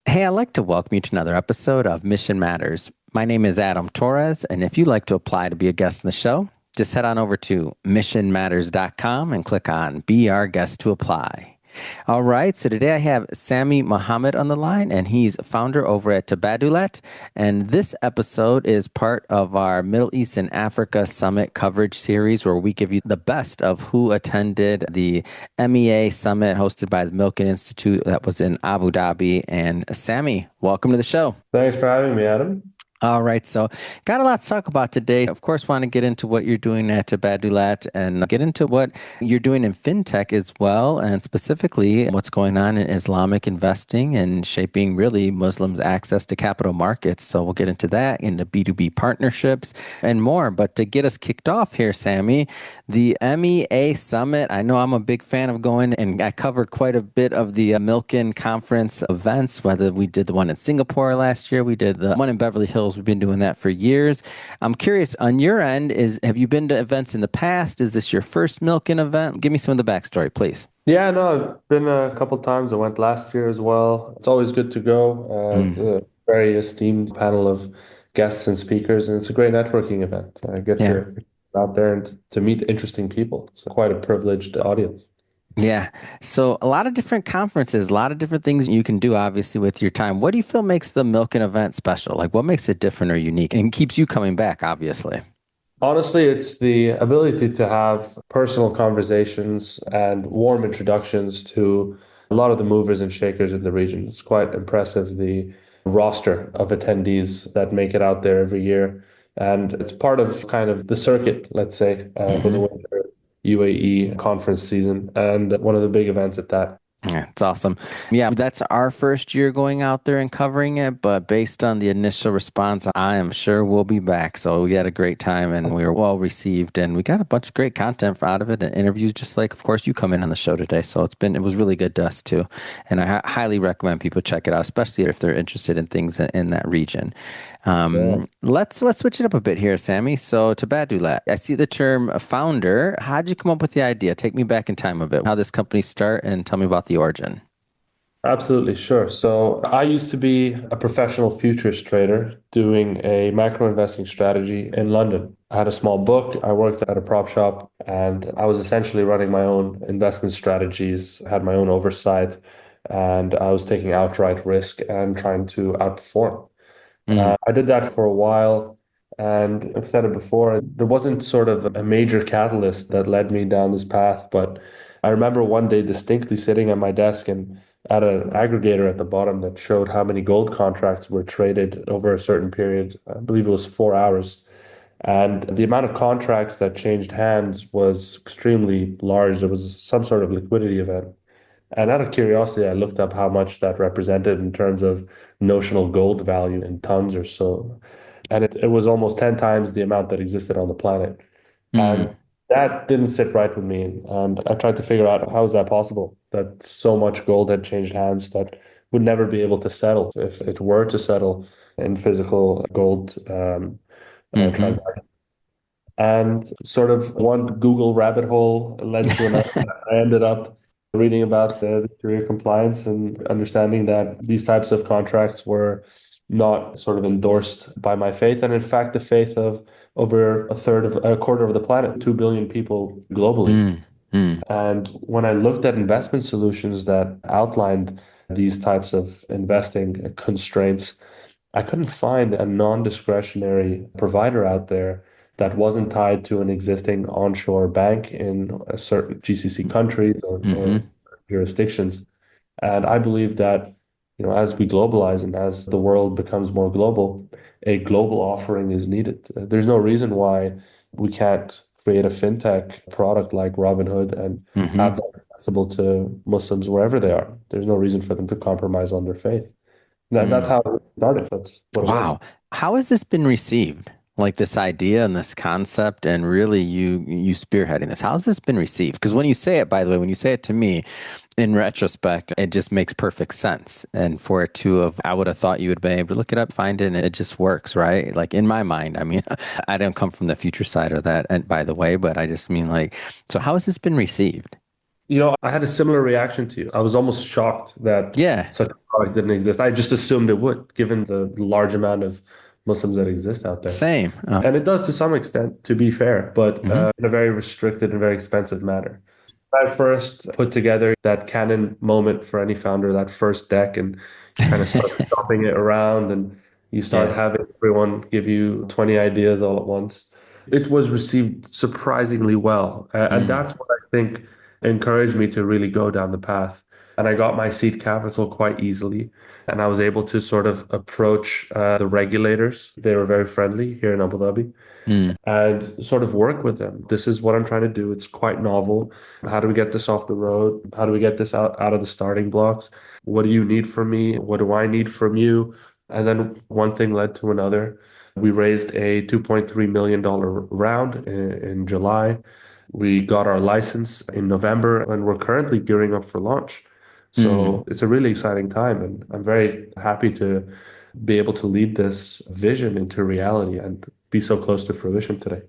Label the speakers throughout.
Speaker 1: Hey, I'd like to welcome you to another episode of Mission Matters. My name is Adam Torres, and if you'd like to apply to be a guest in the show, just head on over to missionmatters.com and click on Be Our Guest to Apply. All right, so today I have Samy Mohamad on the line, and he's founder over at Tabadulat. And this episode is part of our Middle East and Africa Summit coverage series, where we give you the best of who attended the MEA Summit hosted by the Milken Institute that was in Abu Dhabi. And Samy, welcome to the show.
Speaker 2: Thanks for having me, Adam.
Speaker 1: All right, so got a lot to talk about today. Of course, want to get into what you're doing at Tabadulat and get into what you're doing in fintech as well, and specifically what's going on in Islamic investing and shaping really Muslims' access to capital markets. So we'll get into that, into B2B partnerships and more. But to get us kicked off here, Samy, the MEA Summit, I know I'm a big fan of going, and I covered quite a bit of the Milken Conference events, whether we did the one in Singapore last year, we did the one in Beverly Hills. We've been doing that for years. I'm curious, on your end, have you been to events in the past? Is this your first Milken event? Give me some of the backstory, please.
Speaker 2: Yeah, no, I've been a couple times. I went last year as well. It's always good to go.
Speaker 1: Mm,
Speaker 2: A very esteemed panel of guests and speakers, and it's a great networking event. I get
Speaker 1: yeah.
Speaker 2: to go out there and to meet interesting people. It's quite a privileged audience.
Speaker 1: Yeah. So a lot of different conferences, a lot of different things you can do, obviously, with your time. What do you feel makes the Milken event special? Like, what makes it different or unique and keeps you coming back, obviously?
Speaker 2: Honestly, it's the ability to have personal conversations and warm introductions to a lot of the movers and shakers in the region. It's quite impressive, the roster of attendees that make it out there every year. And it's part of kind of the circuit, let's say, for the
Speaker 1: Hmm.
Speaker 2: winter UAE conference season, and one of the big events at that.
Speaker 1: Yeah, it's awesome. Yeah, that's our first year going out there and covering it, but based on the initial response, I am sure we'll be back. So we had a great time and we were well received and we got a bunch of great content out of it and interviews, just like, of course, you come in on the show today. So it was really good to us too. And I highly recommend people check it out, especially if they're interested in things in that region.
Speaker 2: Yeah.
Speaker 1: Let's switch it up a bit here, Samy. So Tabadulat, I see the term founder. How'd you come up with the idea? Take me back in time a bit. How this company start and tell me about the origin.
Speaker 2: Absolutely, sure. So I used to be a professional futures trader doing a macro investing strategy in London. I had a small book. I worked at a prop shop and I was essentially running my own investment strategies, had my own oversight, and I was taking outright risk and trying to outperform.
Speaker 1: Mm,
Speaker 2: I did that for a while. And I've said it before, there wasn't sort of a major catalyst that led me down this path. But I remember one day distinctly sitting at my desk and at an aggregator at the bottom that showed how many gold contracts were traded over a certain period. I believe it was 4 hours. And the amount of contracts that changed hands was extremely large. There was some sort of liquidity event. And out of curiosity, I looked up how much that represented in terms of notional gold value in tons or so. And it was almost 10 times the amount that existed on the planet.
Speaker 1: mm,
Speaker 2: And that didn't sit right with me. And I tried to figure out how is that possible that so much gold had changed hands that would never be able to settle if it were to settle in physical gold
Speaker 1: mm-hmm.
Speaker 2: transactions. And sort of one Google rabbit hole led to another. I ended up reading about the Sharia compliance and understanding that these types of contracts were not sort of endorsed by my faith, and in fact, the faith of over a quarter of the planet, 2 billion people globally.
Speaker 1: Mm, mm,
Speaker 2: And when I looked at investment solutions that outlined these types of investing constraints, I couldn't find a non-discretionary provider out there that wasn't tied to an existing onshore bank in a certain GCC countries or
Speaker 1: mm-hmm.
Speaker 2: jurisdictions. And I believe that, as we globalize and as the world becomes more global, a global offering is needed. There's no reason why we can't create a fintech product like Robinhood and have
Speaker 1: Mm-hmm.
Speaker 2: that accessible to Muslims wherever they are. There's no reason for them to compromise on their faith. That's
Speaker 1: Mm.
Speaker 2: how it started. That's what it was.
Speaker 1: Wow. How has this been received? Like this idea and this concept, and really you spearheading this. How's this been received? Because when you say it, by the way, when you say it to me, in retrospect, it just makes perfect sense. And for it to have, I would have thought you would be able to look it up, find it, and it just works, right? Like in my mind, I mean, I don't come from the future side of that, and by the way, but I just mean like, so how has this been received?
Speaker 2: I had a similar reaction to you. I was almost shocked that
Speaker 1: Yeah,
Speaker 2: such a product didn't exist. I just assumed it would, given the large amount of Muslims that exist out there.
Speaker 1: same.
Speaker 2: And it does to some extent, to be fair, but
Speaker 1: Mhm.
Speaker 2: in a very restricted and very expensive manner. I first put together that Canon moment for any founder, that first deck, and you kind of start shopping it around and you start
Speaker 1: Yeah.
Speaker 2: having everyone give you 20 ideas all at once. It was received surprisingly well. And
Speaker 1: Mm,
Speaker 2: that's what I think encouraged me to really go down the path. And I got my seed capital quite easily. And I was able to sort of approach the regulators. They were very friendly here in Abu Dhabi
Speaker 1: mm,
Speaker 2: and sort of work with them. This is what I'm trying to do. It's quite novel. How do we get this off the road? How do we get this out of the starting blocks? What do you need from me? What do I need from you? And then one thing led to another. We raised a $2.3 million round in July. We got our license in November, and we're currently gearing up for launch.
Speaker 1: mm.
Speaker 2: So it's a really exciting time, and I'm very happy to be able to lead this vision into reality and be so close to fruition today.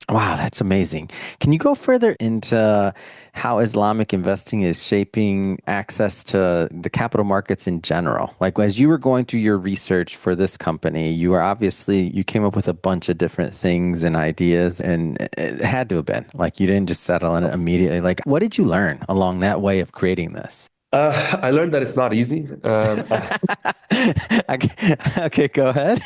Speaker 1: Wow, that's amazing. Can you go further into how Islamic investing is shaping access to the capital markets in general? Like as you were going through your research for this company, you came up with a bunch of different things and ideas, and it had to have been like you didn't just settle on it immediately. Like, what did you learn along that way of creating this?
Speaker 2: I learned that it's not easy.
Speaker 1: Okay, okay, go ahead.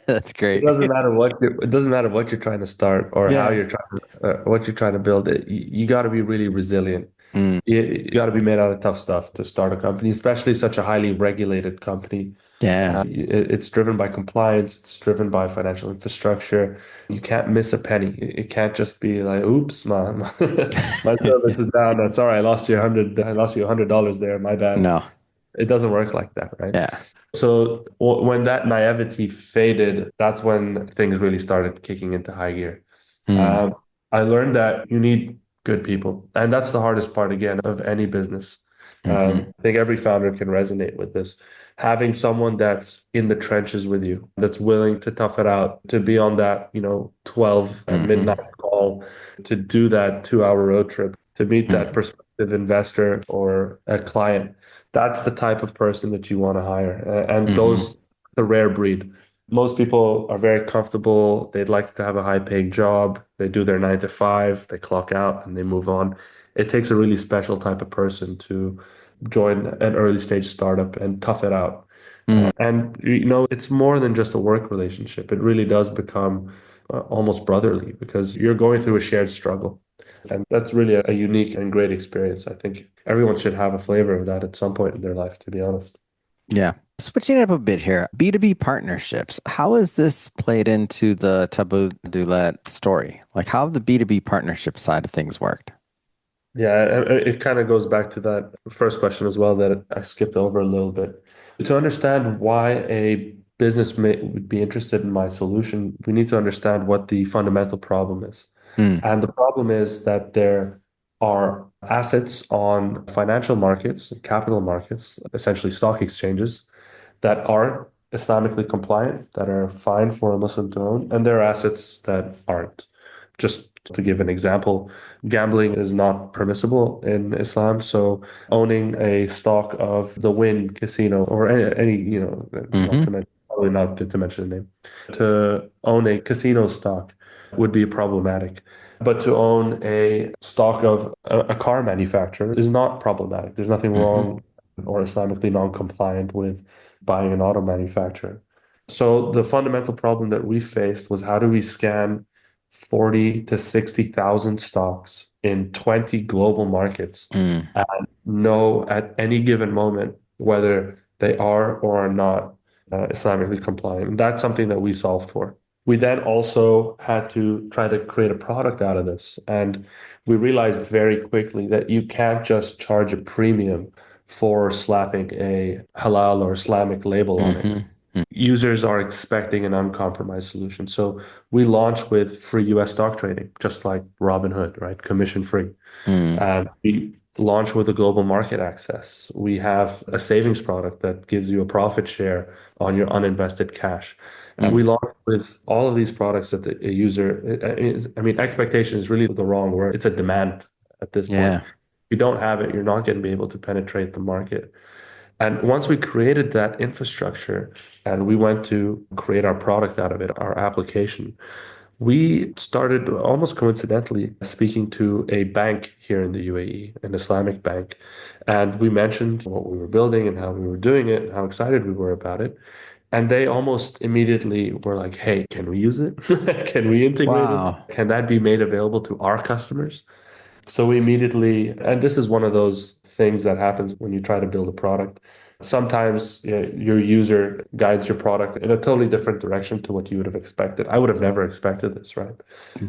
Speaker 1: That's
Speaker 2: It
Speaker 1: great.
Speaker 2: doesn't matter it doesn't matter what you're trying to start or how
Speaker 1: Yeah.
Speaker 2: you're trying what you're trying to build. You got to be really resilient.
Speaker 1: Mm,
Speaker 2: You got to be made out of tough stuff to start a company, especially such a highly regulated company.
Speaker 1: yeah.
Speaker 2: It's driven by compliance. It's driven by financial infrastructure. You can't miss a penny. It can't just be like, "Oops, my service is down. Sorry, I lost you $100 there. My bad."
Speaker 1: No.
Speaker 2: It doesn't work like that, right?
Speaker 1: Yeah.
Speaker 2: So when that naivety faded, that's when things really started kicking into high gear.
Speaker 1: Mm,
Speaker 2: Um, I learned that you need good people, and that's the hardest part again of any business.
Speaker 1: hmm
Speaker 2: I think every founder can resonate with this. Having someone that's in the trenches with you, that's willing to tough it out, to be on that, 12 at midnight
Speaker 1: hmm
Speaker 2: call, to do that 2 hour road trip, to meet that
Speaker 1: hmm
Speaker 2: prospective investor or a client. That's the type of person that you want to hire. And
Speaker 1: hmm
Speaker 2: those, the rare breed. Most people are very comfortable. They'd like to have a high paying job. They do their 9 to 5, they clock out and they move on. It takes a really special type of person to join an early stage startup and tough it out.
Speaker 1: mm
Speaker 2: And it's more than just a work relationship. It really does become almost brotherly because you're going through a shared struggle. And that's really a unique and great experience. I think everyone should have a flavor of that at some point in their life, to be honest.
Speaker 1: Yeah. Switching it up a bit here, B2B partnerships. How has this played into the Tabadulat story? Like, how have the B2B partnership side of things worked?
Speaker 2: Yeah, it kind of goes back to that first question as well that I skipped over a little bit. To understand why a would be interested in my solution, we need to understand what the fundamental problem is.
Speaker 1: Mm,
Speaker 2: And the problem is that there are assets on financial markets, capital markets, essentially stock exchanges, that are Islamically compliant, that are fine for a Muslim to own, and there are assets that aren't. Just to give an example, gambling is not permissible in Islam. So owning a stock of the Wynn Casino or any not to
Speaker 1: hmm
Speaker 2: mention, probably not to mention the name, to own a casino stock would be problematic. But to own a stock of a car manufacturer is not problematic. There's nothing
Speaker 1: hmm
Speaker 2: wrong or Islamically non-compliant with buying an auto manufacturer. So the fundamental problem that we faced was how do we scan 40 to 60,000 stocks in 20 global markets
Speaker 1: mm,
Speaker 2: and know at any given moment whether they are or are not Islamically compliant. And that's something that we solved for. We then also had to try to create a product out of this. And we realized very quickly that you can't just charge a premium for slapping a halal or Islamic label on it.
Speaker 1: hmm
Speaker 2: Users are expecting an uncompromised solution. So we launch with free US stock trading, just like Robinhood, right? Commission free.
Speaker 1: mm,
Speaker 2: We launch with a global market access. We have a savings product that gives you a profit share on your uninvested cash. We
Speaker 1: mm.
Speaker 2: launch with all of these products that a user, I mean, expectation is really the wrong word. It's a demand at this point.
Speaker 1: Yeah.
Speaker 2: you don't have it, you're not going to be able to penetrate the market. And once we created that infrastructure and we went to create our product out of it, our application, we started almost coincidentally speaking to a bank here in the UAE, an Islamic bank. And we mentioned what we were building and how we were doing it, and how excited we were about it. And they almost immediately were like, hey, can we use it? Can we integrate it?
Speaker 1: Wow.
Speaker 2: Can that be made available to our customers? So we immediately, and this is one of those things that happens when you try to build a product. Sometimes your user guides your product in a totally different direction to what you would have expected. I would have never expected this, right?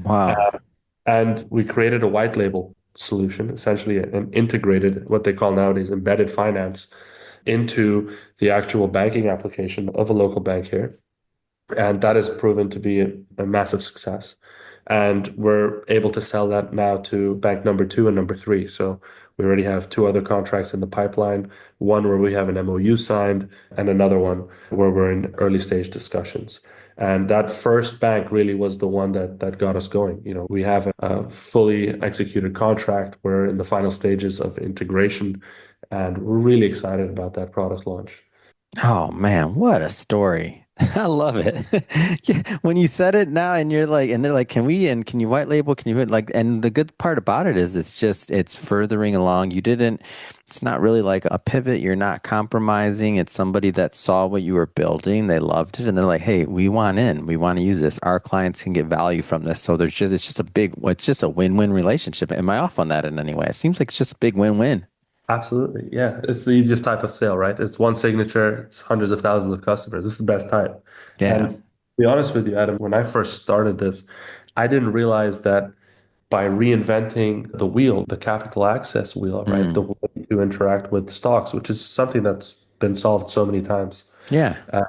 Speaker 1: Wow.
Speaker 2: And we created a white label solution, essentially an integrated, what they call nowadays embedded finance into the actual banking application of a local bank here. And that has proven to be a massive success. And we're able to sell that now to bank number two and number three. So we already have two other contracts in the pipeline, one where we have an MOU signed, and another one where we're in early stage discussions. And that first bank really was the one that got us going. We have a fully executed contract. We're in the final stages of integration, and we're really excited about that product launch.
Speaker 1: Oh man, what a story. I love it. Yeah, when you said it now and you're like, and they're like, can you white label? Can you like, and the good part about it is it's furthering along. It's not really like a pivot. You're not compromising. It's somebody that saw what you were building. They loved it. And they're like, hey, we want in. We want to use this. Our clients can get value from this. So it's just a win-win relationship. Am I off on that in any way? It seems like it's just a big win-win.
Speaker 2: Absolutely. Yeah. It's the easiest type of sale, right? It's one signature, it's hundreds of thousands of customers. It's the best type.
Speaker 1: Yeah.
Speaker 2: And to be honest with you, Adam, when I first started this, I didn't realize that by reinventing the wheel, the capital access wheel, right? The
Speaker 1: Mm.
Speaker 2: way to interact with stocks, which is something that's been solved so many times.
Speaker 1: Yeah.
Speaker 2: uh,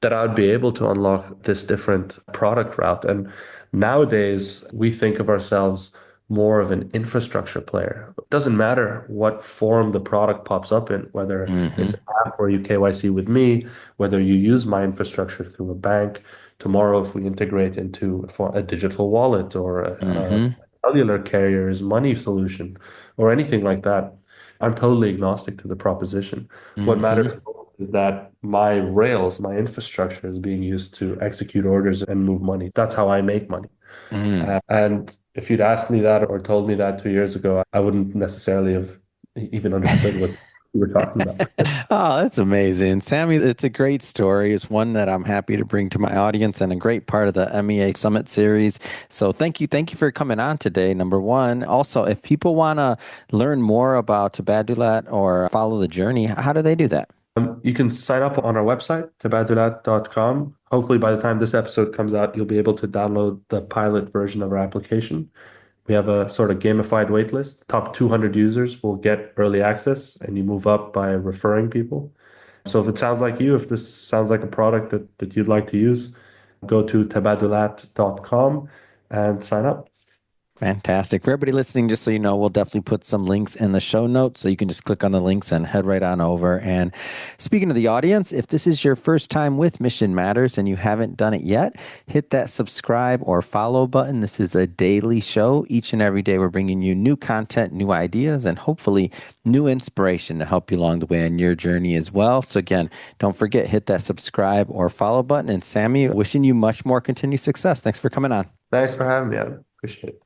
Speaker 2: that I would be able to unlock this different product route. And nowadays, we think of ourselves more of an infrastructure player. It doesn't matter what form the product pops up in, whether it's
Speaker 1: Hmm.
Speaker 2: an app where you KYC with me, whether you use my infrastructure through a bank. Tomorrow, if we integrate into for a digital wallet or a
Speaker 1: Hmm.
Speaker 2: cellular carrier's money solution or anything like that, I'm totally agnostic to the proposition. What
Speaker 1: Hmm.
Speaker 2: matters is that my rails, my infrastructure is being used to execute orders and move money. That's how I make money.
Speaker 1: Mm.
Speaker 2: And if you'd asked me that or told me that 2 years ago, I wouldn't necessarily have even understood what you were talking about.
Speaker 1: Oh, that's amazing. Sammy, it's a great story. It's one that I'm happy to bring to my audience and a great part of the MEA Summit series. So thank you. Thank you for coming on today, number one. Also, if people want to learn more about Tabadulat or follow the journey, how do they do that?
Speaker 2: You can sign up on our website, Tabadulat.com. Hopefully, by the time this episode comes out, you'll be able to download the pilot version of our application. We have a sort of gamified waitlist. Top 200 users will get early access, and you move up by referring people. So if it sounds like you, if this sounds like a product that you'd like to use, go to tabadulat.com and sign up.
Speaker 1: Fantastic. For everybody listening, just so you know, we'll definitely put some links in the show notes so you can just click on the links and head right on over. And speaking of the audience, if this is your first time with Mission Matters and you haven't done it yet, hit that subscribe or follow button. This is a daily show. Each and every day, we're bringing you new content, new ideas, and hopefully new inspiration to help you along the way on your journey as well. So, again, don't forget, hit that subscribe or follow button. And Sammy, wishing you much more continued success. Thanks for coming on.
Speaker 2: Thanks for having me, Adam. Appreciate it.